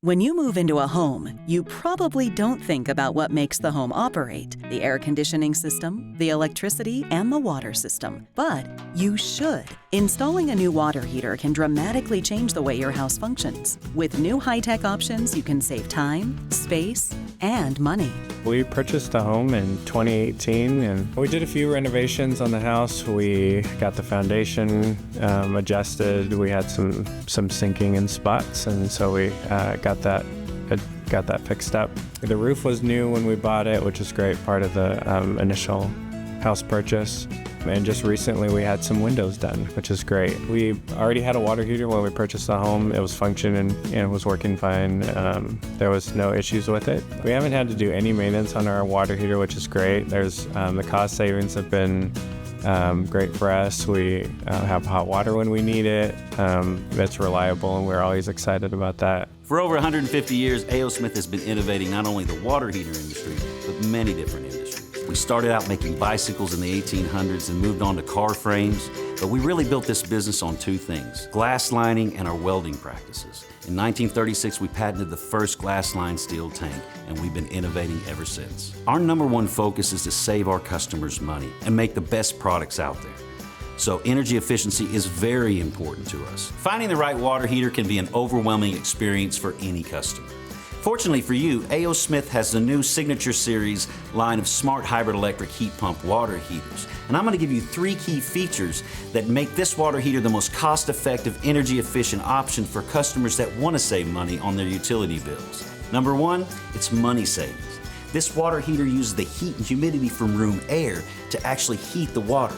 When you move into a home, you probably don't think about what makes the home operate, the air conditioning system, the electricity, and the water system. But you should. Installing a new water heater can dramatically change the way your house functions. With new high-tech options, you can save time, space, and money. We purchased a home in 2018 and we did a few renovations on the house. We got the foundation adjusted. We had some sinking in spots, and so we got that fixed up. The roof was new when we bought it, which is great, part of the initial house purchase. And just recently we had some windows done, which is great. We already had a water heater when we purchased the home. It was functioning and it was working fine. There was no issues with it. We haven't had to do any maintenance on our water heater, which is great. There's the cost savings have been great for us. We have hot water when we need it. It's reliable, and we're always excited about that. For over 150 years, AOSMIT has been innovating not only the water heater industry, but many different industries. We started out making bicycles in the 1800s and moved on to car frames, but we really built this business on two things: glass lining and our welding practices. In 1936, we patented the first glass-lined steel tank, and we've been innovating ever since. Our number one focus is to save our customers money and make the best products out there. So energy efficiency is very important to us. Finding the right water heater can be an overwhelming experience for any customer. Fortunately for you, AOSMIT has the new Signature Series line of smart hybrid electric heat pump water heaters. And I'm going to give you 3 key features that make this water heater the most cost-effective, energy-efficient option for customers that want to save money on their utility bills. Number 1, it's money savings. This water heater uses the heat and humidity from room air to actually heat the water,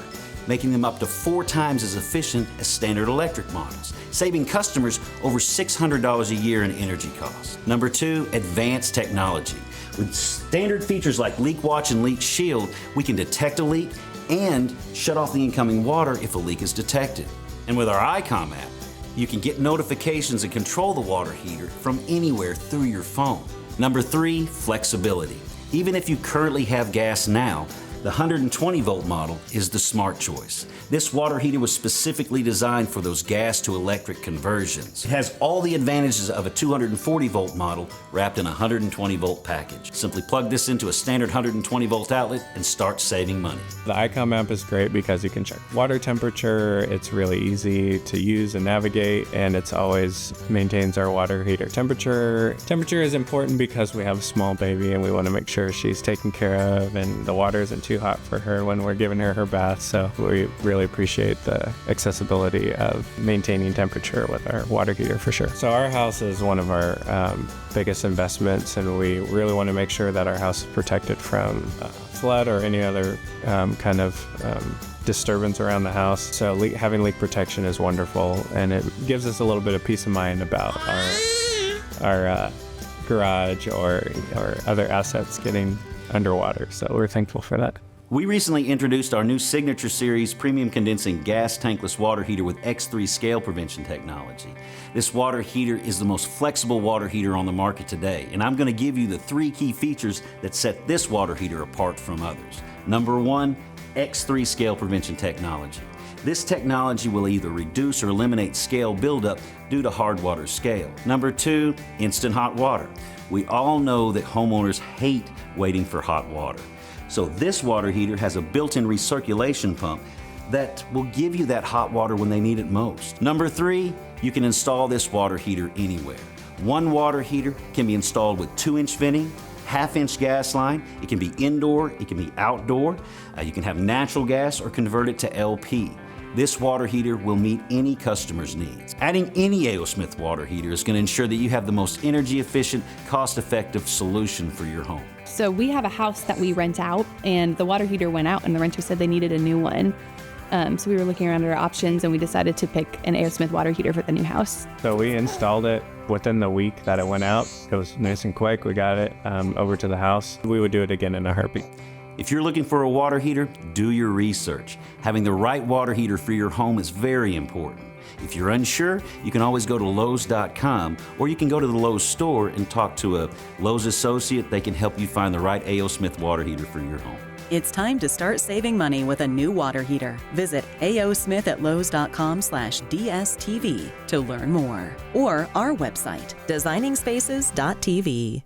making them up to 4 times as efficient as standard electric models, saving customers over $600 a year in energy costs. Number 2, advanced technology. With standard features like Leak Watch and Leak Shield, we can detect a leak and shut off the incoming water if a leak is detected. And with our ICOM app, you can get notifications and control the water heater from anywhere through your phone. Number 3, flexibility. Even if you currently have gas now, the 120-volt model is the smart choice. This water heater was specifically designed for those gas to electric conversions. It has all the advantages of a 240-volt model wrapped in a 120-volt package. Simply plug this into a standard 120-volt outlet and start saving money. The ICOM app is great because you can check water temperature. It's really easy to use and navigate, and it's always maintains our water heater temperature. Temperature is important because we have a small baby and we want to make sure she's taken care of and the water isn't too hot for her when we're giving her her bath. So we really appreciate the accessibility of maintaining temperature with our water heater for sure. So our house is one of our biggest investments, and we really want to make sure that our house is protected from flood or any other kind of disturbance around the house. So having leak protection is wonderful, and it gives us a little bit of peace of mind about our garage or other assets getting underwater. So we're thankful for that. We recently introduced our new Signature Series premium condensing gas tankless water heater with X3 scale prevention technology. This water heater is the most flexible water heater on the market today, and I'm going to give you the 3 key features that set this water heater apart from others. Number 1, X3 scale prevention technology. This technology will either reduce or eliminate scale buildup due to hard water scale. Number 2, instant hot water. We all know that homeowners hate waiting for hot water. So this water heater has a built-in recirculation pump that will give you that hot water when they need it most. Number 3, you can install this water heater anywhere. One water heater can be installed with 2-inch venting, 1/2-inch gas line. It can be indoor, it can be outdoor. You can have natural gas or convert it to LP. This water heater will meet any customer's needs. Adding any AOSMIT water heater is going to ensure that you have the most energy efficient, cost-effective solution for your home. So we have a house that we rent out, and the water heater went out and the renter said they needed a new one. So we were looking around at our options, and we decided to pick an AOSMIT water heater for the new house. So we installed it within the week that it went out. It was nice and quick. We got it over to the house. We would do it again in a heartbeat. If you're looking for a water heater, do your research. Having the right water heater for your home is very important. If you're unsure, you can always go to Lowe's.com, or you can go to the Lowe's store and talk to a Lowe's associate. They can help you find the right AOSMIT water heater for your home. It's time to start saving money with a new water heater. Visit aosmith@lowes.com/DSTV to learn more, or our website, designingspaces.tv.